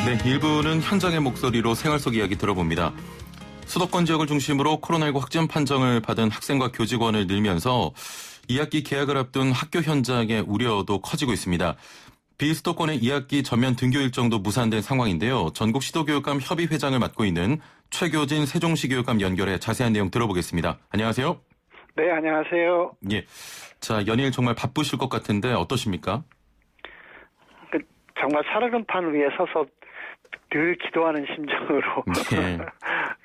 네, 1부는 현장의 목소리로 생활 속 이야기 들어봅니다. 수도권 지역을 중심으로 코로나19 확진 판정을 받은 학생과 교직원을 늘면서 2학기 개학을 앞둔 학교 현장의 우려도 커지고 있습니다. 비수도권의 2학기 전면 등교 일정도 무산된 상황인데요. 전국 시도교육감 협의회장을 맡고 있는 최교진 세종시 교육감 연결해 자세한 내용 들어보겠습니다. 안녕하세요. 네, 안녕하세요. 예. 자, 연일 정말 바쁘실 것 같은데 어떠십니까? 정말 살얼음판 위에 서서 늘 기도하는 심정으로 예.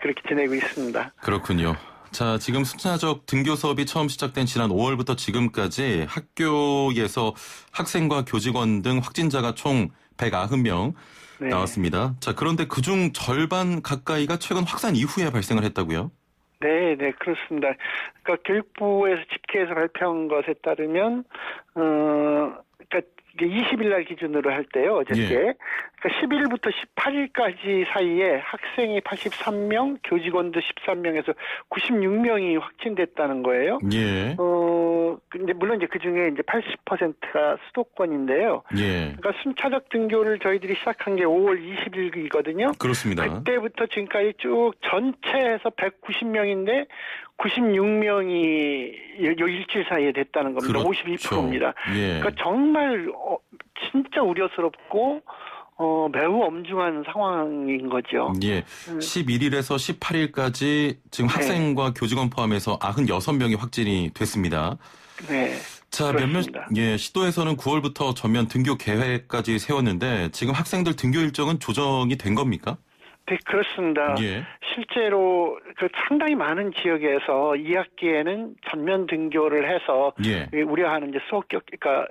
그렇게 지내고 있습니다. 그렇군요. 자, 지금 순차적 등교 수업이 처음 시작된 지난 5월부터 지금까지 학교에서 학생과 교직원 등 확진자가 총 190명 네. 나왔습니다. 자, 그런데 그중 절반 가까이가 최근 확산 이후에 발생을 했다고요? 네, 그렇습니다. 그러니까 교육부에서 집계해서 발표한 것에 따르면, 그러니까 이게 20일 날 기준으로 할 때요, 어저께. 예. 그러니까 11일부터 18일까지 사이에 학생이 83명, 교직원도 13명에서 96명이 확진됐다는 거예요. 예. 근데 물론 이제 그 중에 이제 80%가 수도권인데요. 예. 그러니까 순차적 등교를 저희들이 시작한 게 5월 20일이거든요. 그렇습니다. 그때부터 지금까지 쭉 전체에서 190명인데 96명이 요 일주일 사이에 됐다는 겁니다. 그렇죠. 52%입니다. 예. 그러니까 정말 진짜 우려스럽고 매우 엄중한 상황인 거죠. 예. 11일에서 18일까지 지금 네. 학생과 교직원 포함해서 96명이 확진이 됐습니다. 네. 자, 그렇습니다. 시도에서는 9월부터 전면 등교 계획까지 세웠는데 지금 학생들 등교 일정은 조정이 된 겁니까? 네, 그렇습니다. 예. 실제로 상당히 많은 지역에서 2학기에는 전면 등교를 해서 예. 우려하는 이제 그러니까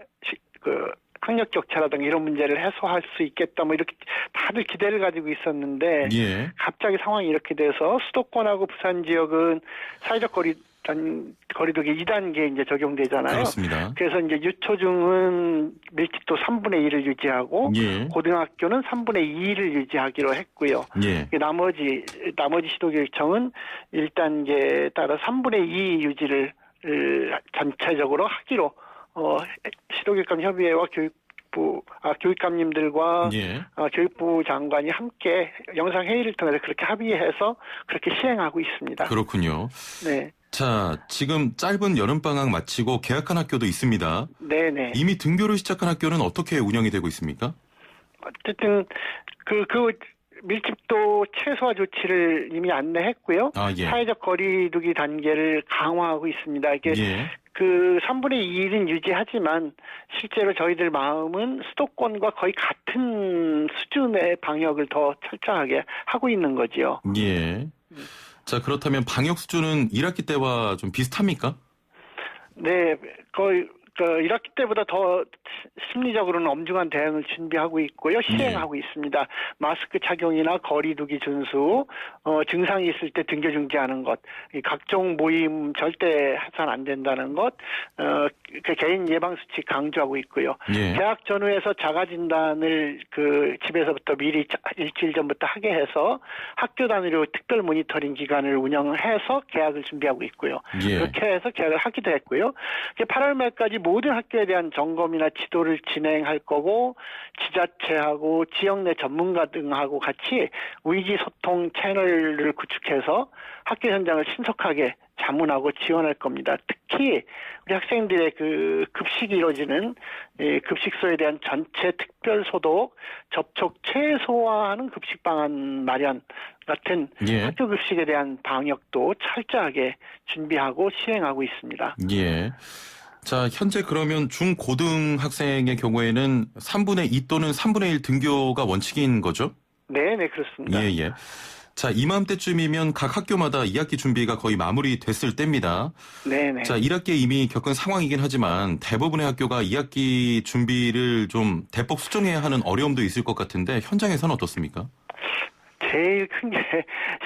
학력 격차라든가 이런 문제를 해소할 수 있겠다 뭐 이렇게 다들 기대를 가지고 있었는데 예. 갑자기 상황이 이렇게 돼서 수도권하고 부산 지역은 사회적 거리두기 2단계 이제 적용되잖아요. 그렇습니다. 그래서 이제 유초중은 밀집도 3분의 1을 유지하고 예. 고등학교는 3분의 2를 유지하기로 했고요. 예. 나머지 시도교육청은 1단계에 따라 3분의 2 유지를 전체적으로 하기로 시도교육감 협의회와 교육감님들과 예. 교육부 장관이 함께 영상 회의를 통해서 그렇게 합의해서 그렇게 시행하고 있습니다. 그렇군요. 네. 자, 지금 짧은 여름방학 마치고 개학한 학교도 있습니다. 네네. 이미 등교를 시작한 학교는 어떻게 운영이 되고 있습니까? 어쨌든 그 밀집도 최소화 조치를 이미 안내했고요. 아, 예. 사회적 거리두기 단계를 강화하고 있습니다. 이게 예. 3분의 2는 유지하지만 실제로 저희들 마음은 수도권과 거의 같은 수준의 방역을 더 철저하게 하고 있는 거죠. 예. 자, 그렇다면 방역 수준은 1학기 때와 좀 비슷합니까? 네, 거의 1학기 때보다 더 심리적으로는 엄중한 대응을 준비하고 있고요. 시행하고 있습니다. 마스크 착용이나 거리두기 준수, 증상이 있을 때 등교 중지하는 것, 각종 모임 절대 해서는 안 된다는 것, 개인 예방 수칙 강조하고 있고요. 예. 개학 전후에서 자가 진단을 집에서부터 미리 일주일 전부터 하게 해서 학교 단위로 특별 모니터링 기관을 운영해서 개학을 준비하고 있고요. 예. 그렇게 해서 개학을 하기도 했고요. 8월 말까지 모든 학교에 대한 점검이나 지도를 진행할 거고 지자체하고 지역 내 전문가 등하고 같이 위기소통 채널을 구축해서 학교 현장을 신속하게 자문하고 지원할 겁니다. 특히 우리 학생들의 급식이 이루어지는 급식소에 대한 전체 특별 소독, 접촉 최소화하는 급식 방안 마련 같은 예. 학교 급식에 대한 방역도 철저하게 준비하고 시행하고 있습니다. 예. 자, 현재 그러면 중고등학생의 경우에는 3분의 2 또는 3분의 1 등교가 원칙인 거죠? 네, 그렇습니다. 예. 자, 이맘때쯤이면 각 학교마다 2학기 준비가 거의 마무리됐을 때입니다. 네. 자, 1학기에 이미 겪은 상황이긴 하지만 대부분의 학교가 2학기 준비를 좀 대폭 수정해야 하는 어려움도 있을 것 같은데 현장에서는 어떻습니까? 제일 큰 게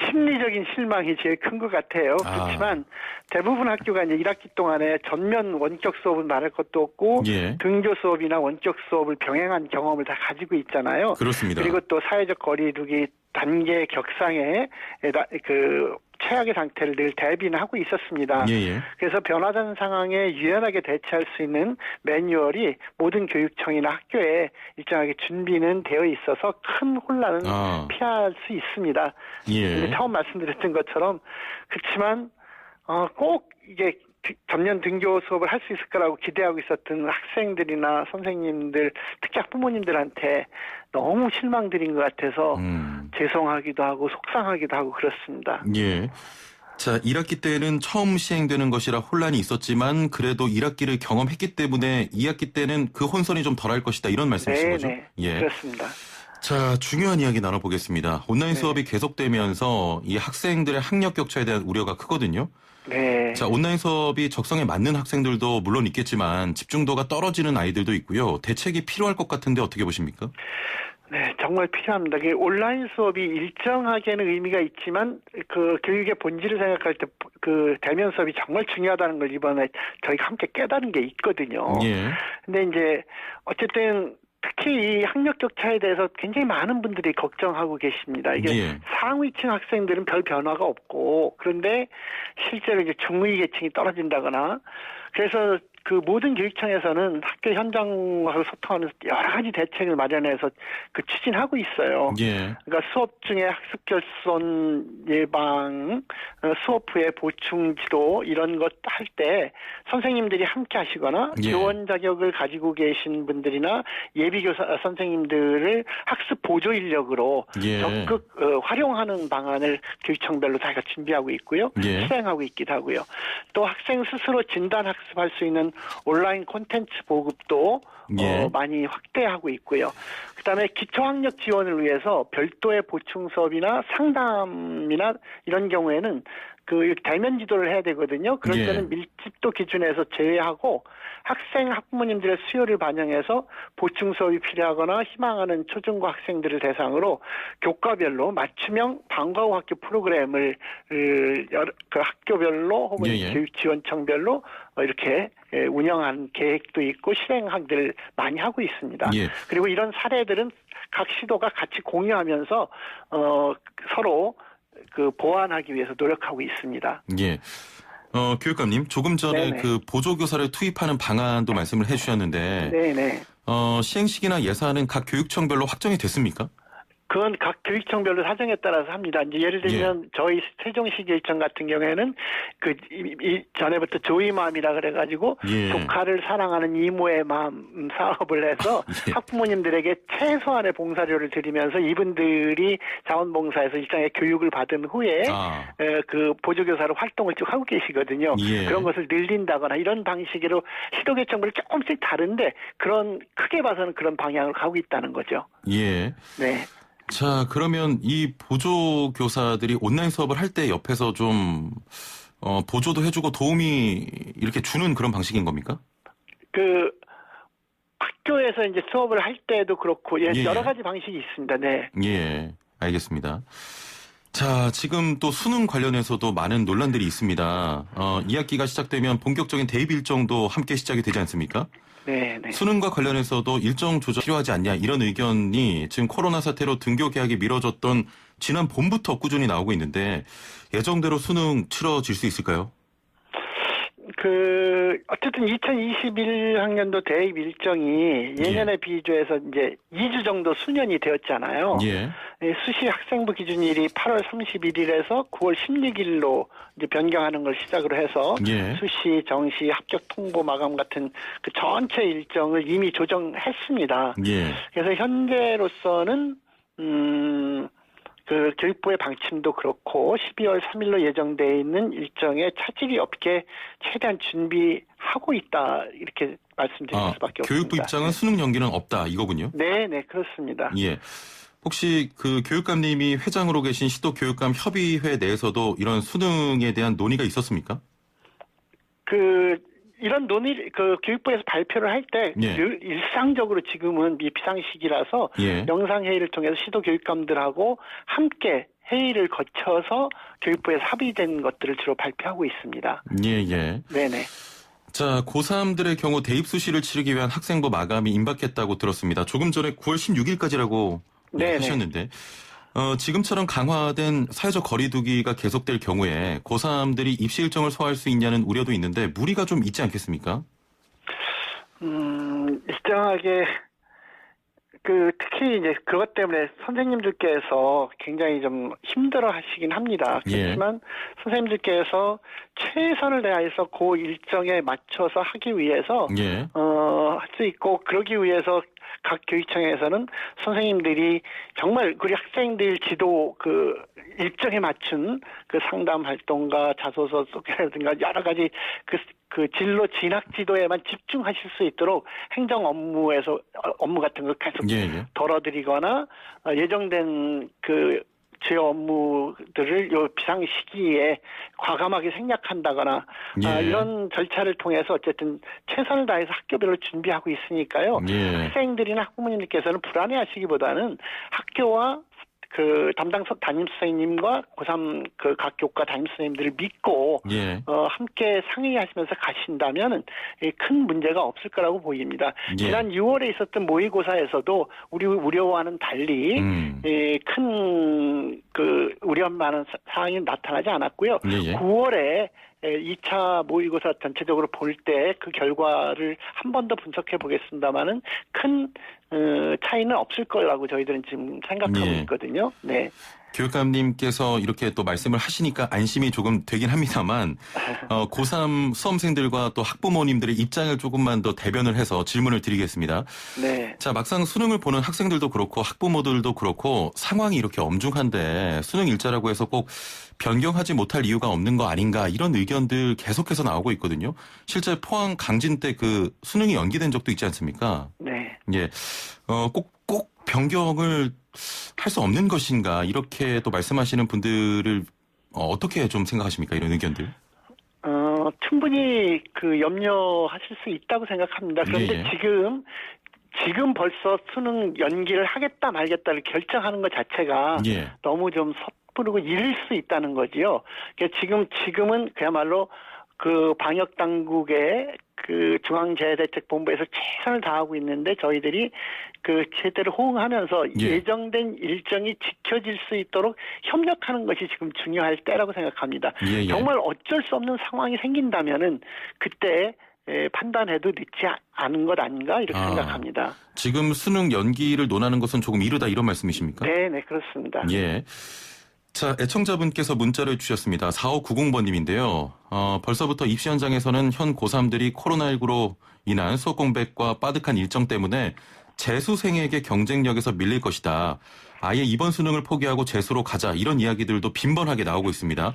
심리적인 실망이 제일 큰 것 같아요. 그렇지만 대부분 학교가 이제 1학기 동안에 전면 원격 수업을 말할 것도 없고 예. 등교 수업이나 원격 수업을 병행한 경험을 다 가지고 있잖아요. 그렇습니다. 그리고 또 사회적 거리두기 단계 격상에 최악의 상태를 늘 대비는 하고 있었습니다. 예. 그래서 변화된 상황에 유연하게 대처할 수 있는 매뉴얼이 모든 교육청이나 학교에 일정하게 준비는 되어 있어서 큰 혼란은 피할 수 있습니다. 예. 처음 말씀드렸던 것처럼 그렇지만 꼭 이게 전면 등교 수업을 할 수 있을 거라고 기대하고 있었던 학생들이나 선생님들, 특히 학부모님들한테 너무 실망드린 것 같아서 죄송하기도 하고 속상하기도 하고 그렇습니다. 예. 자, 1학기 때는 처음 시행되는 것이라 혼란이 있었지만 그래도 1학기를 경험했기 때문에 2학기 때는 그 혼선이 좀 덜할 것이다 이런 말씀이신 거죠? 네, 예. 그렇습니다. 자, 중요한 이야기 나눠보겠습니다. 온라인 네. 수업이 계속되면서 이 학생들의 학력 격차에 대한 우려가 크거든요. 네. 자, 온라인 수업이 적성에 맞는 학생들도 물론 있겠지만 집중도가 떨어지는 아이들도 있고요. 대책이 필요할 것 같은데 어떻게 보십니까? 네, 정말 필요합니다. 온라인 수업이 일정하게는 의미가 있지만 그 교육의 본질을 생각할 때 그 대면 수업이 정말 중요하다는 걸 이번에 저희가 함께 깨달은 게 있거든요. 예. 근데 이제 어쨌든 특히 이 학력 격차에 대해서 굉장히 많은 분들이 걱정하고 계십니다. 이게 상위층 학생들은 별 변화가 없고 그런데 실제로 이제 중위 계층이 떨어진다거나 그래서 그 모든 교육청에서는 학교 현장하고 소통하는 여러 가지 대책을 마련해서 추진하고 있어요. 예. 그러니까 수업 중에 학습 결손 예방, 수업 후에 보충 지도 이런 것 할 때 선생님들이 함께 하시거나 교원 자격을 가지고 계신 분들이나 예비교사 선생님들을 학습 보조 인력으로 적극 활용하는 방안을 교육청별로 저희가 준비하고 있고요. 실행하고 있기도 하고요. 또 학생 스스로 진단 학습할 수 있는 온라인 콘텐츠 보급도 많이 확대하고 있고요. 그다음에 기초학력 지원을 위해서 별도의 보충 수업이나 상담이나 이런 경우에는 그 대면 지도를 해야 되거든요. 그럴 때는 밀집도 기준에서 제외하고 학생 학부모님들의 수요를 반영해서 보충 수업이 필요하거나 희망하는 초중고 학생들을 대상으로 교과별로 맞춤형 방과 후 학교 프로그램을 그 학교별로 혹은 교육지원청별로 이렇게 운영한 계획도 있고 실행들 많이 하고 있습니다. 그리고 이런 사례들은 각 시도가 같이 공유하면서 서로 그 보완하기 위해서 노력하고 있습니다. 예. 교육감님, 조금 전에 그 보조교사를 투입하는 방안도 말씀을 해주셨는데, 시행 시기나 예산은 각 교육청별로 확정이 됐습니까? 그건 각 교육청별로 사정에 따라서 합니다. 이제 예를 들면 저희 세종시 교육청 같은 경우에는 전에부터 조이 마음이라 그래가지고 조카를 사랑하는 이모의 마음 사업을 해서 학부모님들에게 최소한의 봉사료를 드리면서 이분들이 자원봉사에서 일정의 교육을 받은 후에 그 보조교사로 활동을 쭉 하고 계시거든요. 그런 것을 늘린다거나 이런 방식으로 시도교육청별로 조금씩 다른데 그런 크게 봐서는 그런 방향으로 가고 있다는 거죠. 네. 자, 그러면 이 보조교사들이 온라인 수업을 할 때 옆에서 좀 보조도 해주고 도움이 이렇게 주는 그런 방식인 겁니까? 그 학교에서 이제 수업을 할 때도 그렇고 여러 가지 방식이 있습니다. 네. 알겠습니다. 자, 지금 또 수능 관련해서도 많은 논란들이 있습니다. 2학기가 시작되면 본격적인 대입 일정도 함께 시작이 되지 않습니까? 네. 수능과 관련해서도 일정 조정 필요하지 않냐 이런 의견이 지금 코로나 사태로 등교 개학이 미뤄졌던 지난 봄부터 꾸준히 나오고 있는데 예정대로 수능 치러질 수 있을까요? 어쨌든 2021학년도 대입 일정이 예년에 비교해서 이제 2주 정도 수년이 되었잖아요. 수시 학생부 기준일이 8월 31일에서 9월 16일로 이제 변경하는 걸 시작으로 해서 수시, 정시, 합격 통보 마감 같은 그 전체 일정을 이미 조정했습니다. 그래서 현재로서는 그 교육부의 방침도 그렇고 12월 3일로 예정되어 있는 일정에 차질이 없게 최대한 준비하고 있다 이렇게 말씀드릴 수밖에 없습니다. 교육부 입장은 수능 연기는 없다 이거군요. 네, 그렇습니다. 혹시 그 교육감님이 회장으로 계신 시도교육감 협의회 내에서도 이런 수능에 대한 논의가 있었습니까? 이런 교육부에서 발표를 할 때 일상적으로 지금은 비상시기라서 영상회의를 통해서 시도교육감들하고 함께 회의를 거쳐서 교육부에서 합의된 것들을 주로 발표하고 있습니다. 네네. 자, 고3들의 경우 대입 수시를 치르기 위한 학생부 마감이 임박했다고 들었습니다. 조금 전에 9월 16일까지라고 하셨는데 지금처럼 강화된 사회적 거리두기가 계속될 경우에 고3들이 입시 일정을 소화할 수 있냐는 우려도 있는데 무리가 좀 있지 않겠습니까? 일정하게 특히 이제 그것 때문에 선생님들께서 굉장히 좀 힘들어 하시긴 합니다. 그렇지만 선생님들께서 최선을 다해서 그 일정에 맞춰서 하기 위해서 할 수 있고, 그러기 위해서 각 교육청에서는 선생님들이 정말 우리 학생들 지도 일정에 맞춘 상담 활동과 자소서 소개라든가 여러 가지 진로 진학 지도에만 집중하실 수 있도록 행정 업무 같은 걸 계속 덜어드리거나 예정된 주요 업무들을 요 비상 시기에 과감하게 생략한다거나 이런 절차를 통해서 어쨌든 최선을 다해서 학교별로 준비하고 있으니까요. 학생들이나 학부모님들께서는 불안해하시기보다는 학교와 담당 담임 선생님과 고3 각 교과 담임 선생님들을 믿고 함께 상의하시면서 가신다면 큰 문제가 없을 거라고 보입니다. 지난 6월에 있었던 모의고사에서도 우리 우려와는 달리 큰 우려 많은 상황이 나타나지 않았고요. 9월에 2차 모의고사 전체적으로 볼 때 그 결과를 한 번 더 분석해 보겠습니다만은 큰 차이는 없을 거라고 저희들은 지금 생각하고 있거든요. 네. 교육감님께서 이렇게 또 말씀을 하시니까 안심이 조금 되긴 합니다만 고3 수험생들과 또 학부모님들의 입장을 조금만 더 대변을 해서 질문을 드리겠습니다. 네. 자, 막상 수능을 보는 학생들도 그렇고 학부모들도 그렇고 상황이 이렇게 엄중한데 수능 일자라고 해서 꼭 변경하지 못할 이유가 없는 거 아닌가 이런 의견들 계속해서 나오고 있거든요. 실제 포항 강진 때 수능이 연기된 적도 있지 않습니까? 네. 꼭 변경을 할 수 없는 것인가 이렇게 또 말씀하시는 분들을 어떻게 좀 생각하십니까? 이런 의견들. 충분히 염려하실 수 있다고 생각합니다. 그런데 지금 벌써 수능 연기를 하겠다 말겠다를 결정하는 것 자체가 너무 좀 섣부르고 이를 수 있다는 거지요. 그러니까 지금은 그야말로 방역 당국의 중앙재해대책본부에서 최선을 다하고 있는데 저희들이 제대로 호응하면서 예정된 일정이 지켜질 수 있도록 협력하는 것이 지금 중요할 때라고 생각합니다. 정말 어쩔 수 없는 상황이 생긴다면은 그때 판단해도 늦지 않은 것 아닌가 이렇게 생각합니다. 지금 수능 연기를 논하는 것은 조금 이르다 이런 말씀이십니까? 네, 그렇습니다. 자, 애청자분께서 문자를 주셨습니다. 4590번님인데요. 벌써부터 입시 현장에서는 현 고3들이 코로나19로 인한 수업 공백과 빠듯한 일정 때문에 재수생에게 경쟁력에서 밀릴 것이다. 아예 이번 수능을 포기하고 재수로 가자. 이런 이야기들도 빈번하게 나오고 있습니다.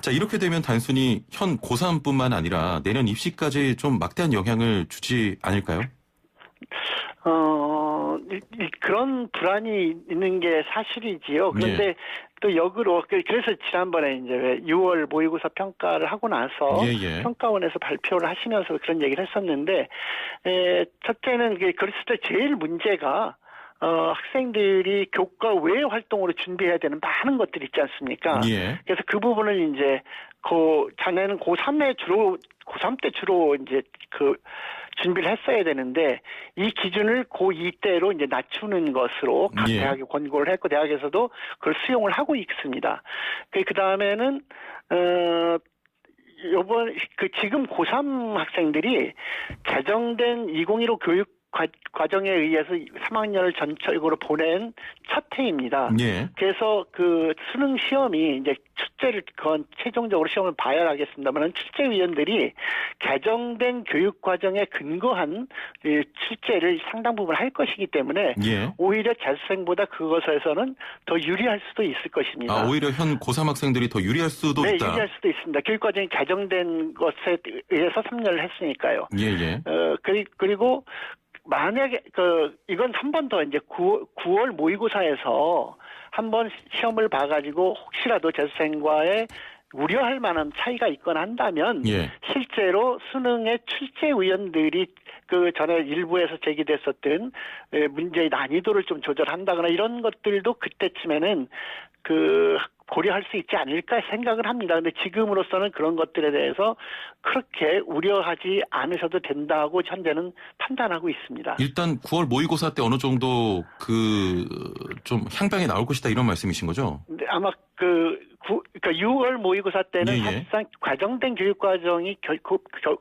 자, 이렇게 되면 단순히 현 고3뿐만 아니라 내년 입시까지 좀 막대한 영향을 주지 않을까요? 그런 불안이 있는 게 사실이지요. 그런데 또 역으로 그래서 지난번에 이제 6월 모의고사 평가를 하고 나서 평가원에서 발표를 하시면서 그런 얘기를 했었는데 첫째는 그랬을 때 제일 문제가 학생들이 교과 외 활동으로 준비해야 되는 많은 것들이 있지 않습니까? 그래서 그 부분을 이제 자네는 고3 때 주로 이제 준비를 했어야 되는데 이 기준을 고2 때로 이제 낮추는 것으로 각 대학에 권고를 했고 대학에서도 그걸 수용을 하고 있습니다. 그 다음에는 지금 고3 학생들이 개정된 2015 교육 과정에 의해서 3학년을 전적으로 보낸 첫 해입니다. 그래서 수능 시험이 이제 그건 최종적으로 시험을 봐야 하겠습니다만 출제위원들이 개정된 교육 과정에 근거한 출제를 상당 부분 할 것이기 때문에 오히려 재수생보다 그것에서는 더 유리할 수도 있을 것입니다. 오히려 현 고3 학생들이 더 유리할 수도 있다. 네, 유리할 수도 있습니다. 교육 과정이 개정된 것에 의해서 3년을 했으니까요. 그리고 만약에 이건 한 번 더 이제 9월 모의고사에서 한번 시험을 봐가지고 혹시라도 재수생과의 우려할 만한 차이가 있거나 한다면 실제로 수능의 출제위원들이 전에 일부에서 제기됐었던 문제의 난이도를 좀 조절한다거나 이런 것들도 그때쯤에는 고려할 수 있지 않을까 생각을 합니다. 근데 지금으로서는 그런 것들에 대해서 그렇게 우려하지 않으셔도 된다고 현재는 판단하고 있습니다. 일단 9월 모의고사 때 어느 정도 좀 향방이 나올 것이다 이런 말씀이신 거죠? 근데 아마 그러니까 6월 모의고사 때는 예, 예. 사실상 과정된 교육 과정이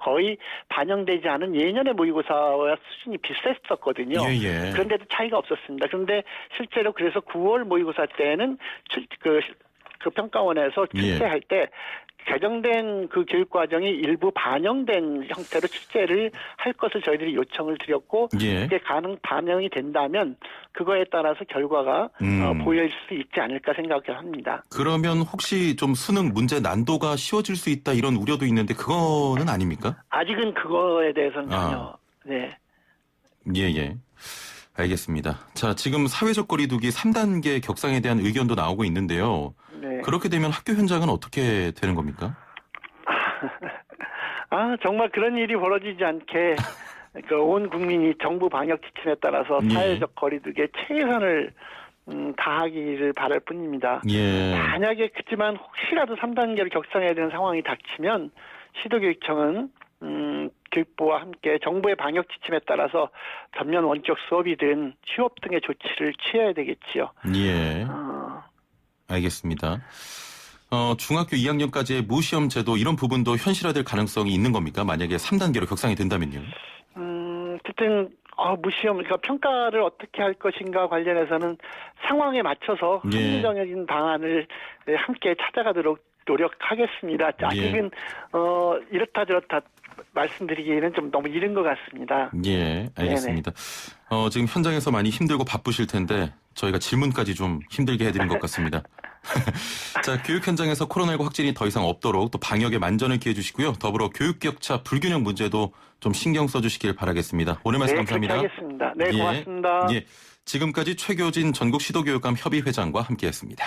거의 반영되지 않은 예년의 모의고사와 수준이 비슷했었거든요. 예, 예. 그런데도 차이가 없었습니다. 그런데 실제로 그래서 9월 모의고사 때는 그 평가원에서 출제할 때 개정된 그 교육 과정이 일부 반영된 형태로 출제를 할 것을 저희들이 요청을 드렸고 예. 그게 반영이 된다면 그거에 따라서 결과가 보일 수 있지 않을까 생각을 합니다. 그러면 혹시 좀 수능 문제 난도가 쉬워질 수 있다 이런 우려도 있는데 그거는 아닙니까? 아직은 그거에 대해서는 전혀 네. 예. 알겠습니다. 자, 지금 사회적 거리두기 3단계 격상에 대한 의견도 나오고 있는데요. 네. 그렇게 되면 학교 현장은 어떻게 되는 겁니까? 정말 그런 일이 벌어지지 않게 온 국민이 정부 방역 지침에 따라서 예. 사회적 거리두기에 최선을 다하기를 바랄 뿐입니다. 예. 만약에 그렇지만 혹시라도 3단계를 격상해야 되는 상황이 닥치면 시도교육청은 교육부와 함께 정부의 방역 지침에 따라서 전면 원격 수업이든 휴업 등의 조치를 취해야 되겠지요. 예. 알겠습니다. 중학교 2학년까지의 무시험 제도 이런 부분도 현실화될 가능성이 있는 겁니까? 만약에 3단계로 격상이 된다면요. 어쨌든 무시험, 그러니까 평가를 어떻게 할 것인가 관련해서는 상황에 맞춰서 예. 합리적인 방안을 함께 찾아가도록 노력하겠습니다. 아직은 이렇다 저렇다 말씀드리기에는 좀 너무 이른 것 같습니다. 예, 알겠습니다. 지금 현장에서 많이 힘들고 바쁘실 텐데 저희가 질문까지 좀 힘들게 해드린 것 같습니다. 자, 교육 현장에서 코로나19 확진이 더 이상 없도록 또 방역에 만전을 기해 주시고요. 더불어 교육 격차 불균형 문제도 좀 신경 써주시길 바라겠습니다. 오늘 말씀 감사합니다. 그렇게 하겠습니다. 네, 예, 고맙습니다. 예, 지금까지 최교진 전국시도교육감 협의회장과 함께했습니다.